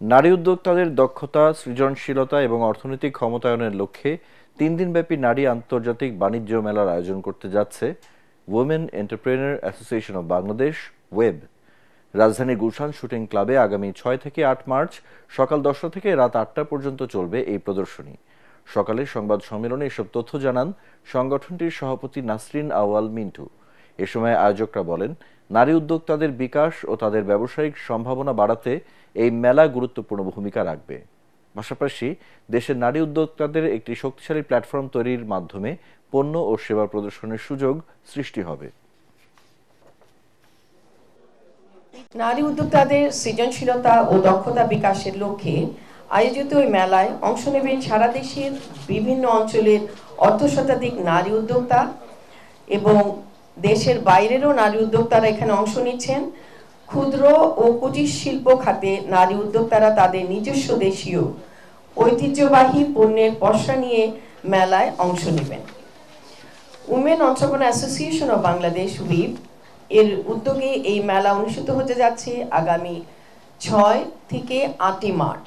নারী উদ্যোক্তাদের দক্ষতা, সৃজনশীলতা এবং অর্থনৈতিক ক্ষমতায়নের লক্ষ্যে 3 দিনব্যাপী নারী আন্তর্জাতিক বাণিজ্য মেলার আয়োজন করতে যাচ্ছে women entrepreneur association of Bangladesh, web. রাজধানীর গুলশান শুটিং ক্লাবে আগামী 6 থেকে 8 মার্চ সকাল 10টা থেকে রাত 8টা পর্যন্ত চলবে এই প্রদর্শনী। সকালে সংবাদ সম্মেলনে এসব তথ্য জানান সংগঠনটির সভাপতি নাসরিন আউয়াল মিন্টু। এ সময় আয়োজকরা বলেন, নারী উদ্যোক্তাদের বিকাশ ও তাদের ব্যবসায়িক সম্ভাবনা বাড়াতে এই মেলা গুরুত্বপূর্ণ ভূমিকা রাখবে। পাশাপাশি দেশের নারী উদ্যোক্তাদের একটি শক্তিশালী প্ল্যাটফর্ম তৈরির মাধ্যমে পণ্য ও সেবা প্রদর্শনের সুযোগ সৃষ্টি হবে। নারী উদ্যোক্তাদের সৃজনশীলতা ও দক্ষতা বিকাশের লক্ষ্যে আয়োজিত ওই মেলায় অংশ নেবেন সারা দেশের বিভিন্ন অঞ্চলের অর্ধশতাধিক নারী উদ্যোক্তা এবং দেশের বাইরেরও নারী উদ্যোক্তারা এখানে অংশ নিচ্ছেন। ক্ষুদ্র ও কুটির শিল্প খাতে নারী উদ্যোক্তারা তাদের নিজস্ব দেশীয় ঐতিহ্যবাহী পণ্যের পসরা নিয়ে মেলায় অংশ নেবেন। Women entrepreneur association of Bangladesh, উইব এর উদ্যোগে এই মেলা অনুষ্ঠিত হতে যাচ্ছে আগামী 6 থেকে 8 মার্চ।